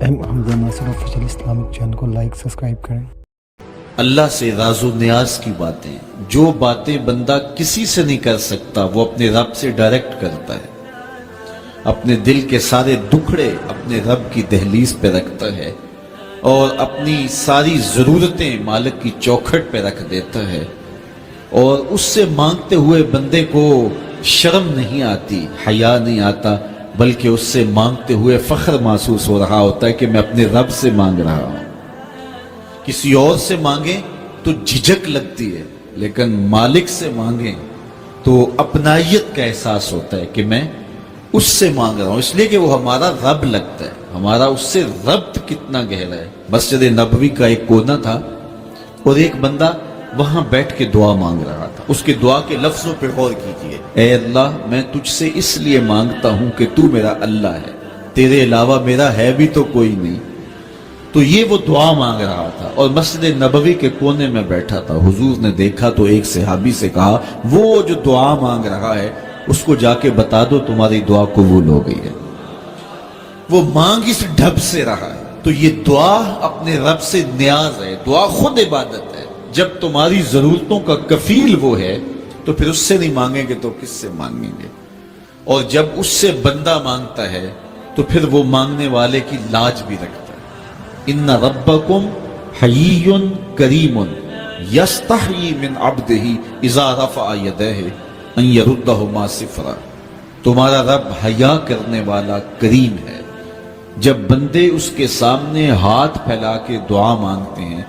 حمزہ ناصر official Islamic channel کو like subscribe کریں۔ اللہ سے راز و نیاز کی باتیں، جو باتیں بندہ کسی سے نہیں کر سکتا وہ اپنے رب سے ڈائریکٹ کرتا ہے، اپنے دل کے سارے دکھڑے اپنے رب کی دہلیز پہ رکھتا ہے اور اپنی ساری ضرورتیں مالک کی چوکھٹ پہ رکھ دیتا ہے، اور اس سے مانگتے ہوئے بندے کو شرم نہیں آتی، حیا نہیں آتا، بلکہ اس سے مانگتے ہوئے فخر محسوس ہو رہا ہوتا ہے کہ میں اپنے رب سے مانگ رہا ہوں۔ کسی اور سے مانگیں تو جھجک لگتی ہے، لیکن مالک سے مانگیں تو اپنائیت کا احساس ہوتا ہے کہ میں اس سے مانگ رہا ہوں، اس لیے کہ وہ ہمارا رب لگتا ہے، ہمارا اس سے ربط کتنا گہرا ہے۔ مسجد نبوی کا ایک کونا تھا اور ایک بندہ وہاں بیٹھ کے دعا مانگ رہا تھا۔ اس کے دعا کے لفظوں پہ غور کیجئے، اے اللہ میں تجھ سے اس لیے مانگتا ہوں کہ تو میرا اللہ ہے، تیرے علاوہ میرا ہے بھی تو کوئی نہیں۔ تو یہ وہ دعا مانگ رہا تھا اور مسجد نبوی کے کونے میں بیٹھا تھا۔ حضور نے دیکھا تو ایک صحابی سے کہا، وہ جو دعا مانگ رہا ہے اس کو جا کے بتا دو تمہاری دعا قبول ہو گئی ہے۔ وہ مانگ اس ڈھب سے رہا ہے۔ تو یہ دعا اپنے رب سے نیاز ہے، دعا خود عبادت ہے۔ جب تمہاری ضرورتوں کا کفیل وہ ہے تو پھر اس سے نہیں مانگیں گے تو کس سے مانگیں گے؟ اور جب اس سے بندہ مانگتا ہے تو پھر وہ مانگنے والے کی لاج بھی رکھتا ہے۔ ان ربکم حیی کریم یستحیی من عبدہ اذا رفع یدہ ان یردہما صفرا۔ تمہارا رب حیا کرنے والا کریم ہے، جب بندے اس کے سامنے ہاتھ پھیلا کے دعا مانگتے ہیں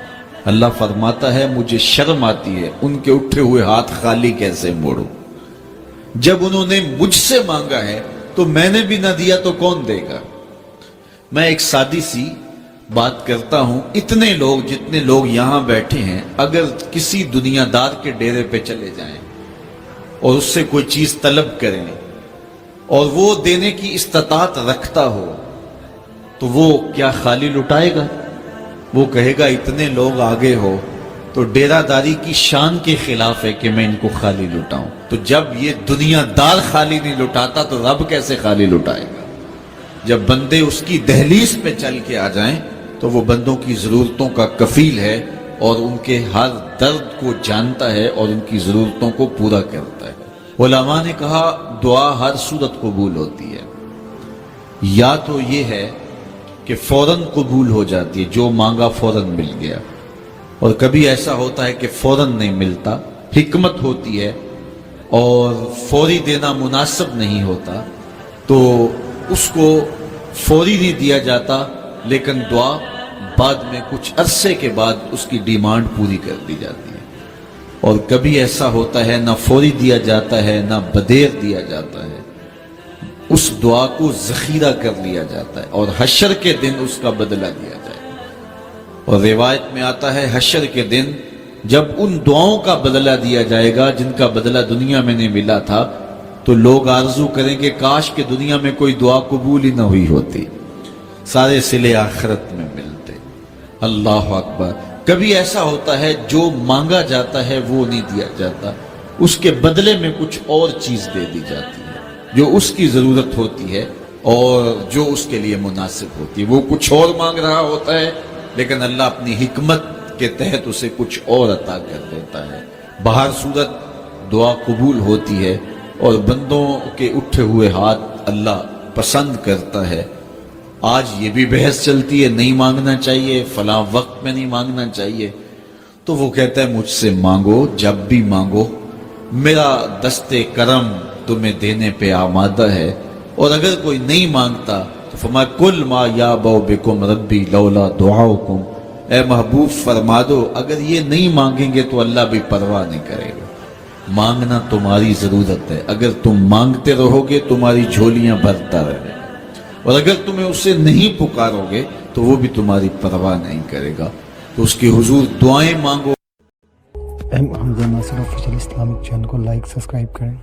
اللہ فرماتا ہے مجھے شرم آتی ہے ان کے اٹھے ہوئے ہاتھ خالی کیسے موڑوں۔ جب انہوں نے مجھ سے مانگا ہے تو میں نے بھی نہ دیا تو کون دے گا؟ میں ایک سادی سی بات کرتا ہوں، اتنے لوگ جتنے لوگ یہاں بیٹھے ہیں اگر کسی دنیا دار کے ڈیرے پہ چلے جائیں اور اس سے کوئی چیز طلب کریں اور وہ دینے کی استطاعت رکھتا ہو تو وہ کیا خالی لٹائے گا؟ وہ کہے گا اتنے لوگ آگے ہو تو ڈیرہ داری کی شان کے خلاف ہے کہ میں ان کو خالی لٹاؤں۔ تو جب یہ دنیا دار خالی نہیں لٹاتا تو رب کیسے خالی لٹائے گا؟ جب بندے اس کی دہلیز پہ چل کے آ جائیں تو وہ بندوں کی ضرورتوں کا کفیل ہے اور ان کے ہر درد کو جانتا ہے اور ان کی ضرورتوں کو پورا کرتا ہے۔ علماء نے کہا دعا ہر صورت قبول ہوتی ہے، یا تو یہ ہے کہ فوراً قبول ہو جاتی ہے، جو مانگا فوراً مل گیا، اور کبھی ایسا ہوتا ہے کہ فوراً نہیں ملتا، حکمت ہوتی ہے اور فوری دینا مناسب نہیں ہوتا تو اس کو فوری نہیں دیا جاتا، لیکن دعا بعد میں کچھ عرصے کے بعد اس کی ڈیمانڈ پوری کر دی جاتی ہے۔ اور کبھی ایسا ہوتا ہے نہ فوری دیا جاتا ہے نہ بدیر دیا جاتا ہے، اس دعا کو ذخیرہ کر لیا جاتا ہے اور حشر کے دن اس کا بدلہ دیا جائے گا۔ اور روایت میں آتا ہے حشر کے دن جب ان دعاؤں کا بدلہ دیا جائے گا جن کا بدلہ دنیا میں نہیں ملا تھا تو لوگ آرزو کریں گے کاش کہ دنیا میں کوئی دعا قبول ہی نہ ہوئی ہوتی، سارے صلے آخرت میں ملتے۔ اللہ اکبر۔ کبھی ایسا ہوتا ہے جو مانگا جاتا ہے وہ نہیں دیا جاتا، اس کے بدلے میں کچھ اور چیز دے دی جاتی ہے جو اس کی ضرورت ہوتی ہے اور جو اس کے لیے مناسب ہوتی ہے۔ وہ کچھ اور مانگ رہا ہوتا ہے لیکن اللہ اپنی حکمت کے تحت اسے کچھ اور عطا کر دیتا ہے۔ بہر صورت دعا قبول ہوتی ہے اور بندوں کے اٹھے ہوئے ہاتھ اللہ پسند کرتا ہے۔ آج یہ بھی بحث چلتی ہے نہیں مانگنا چاہیے، فلاں وقت میں نہیں مانگنا چاہیے، تو وہ کہتا ہے مجھ سے مانگو جب بھی مانگو، میرا دست کرم تمہیں دینے پہ آمادہ ہے۔ اور اگر کوئی نہیں مانگتا تو فرمایا کل ما یابو بکم ربی لولا دعاؤکم، اے محبوب فرما دو اگر یہ نہیں مانگیں گے تو اللہ بھی پرواہ نہیں کرے گا۔ مانگنا تمہاری ضرورت ہے، اگر تم مانگتے رہو گے تمہاری جھولیاں بھرتا رہے گا، اور اگر تمہیں اسے نہیں پکارو گے تو وہ بھی تمہاری پرواہ نہیں کرے گا۔ تو اس کے حضور دعائیں مانگو۔ حمزہ ناصر آفیشل اسلامک چینل کو لائک سبسکرائب کریں۔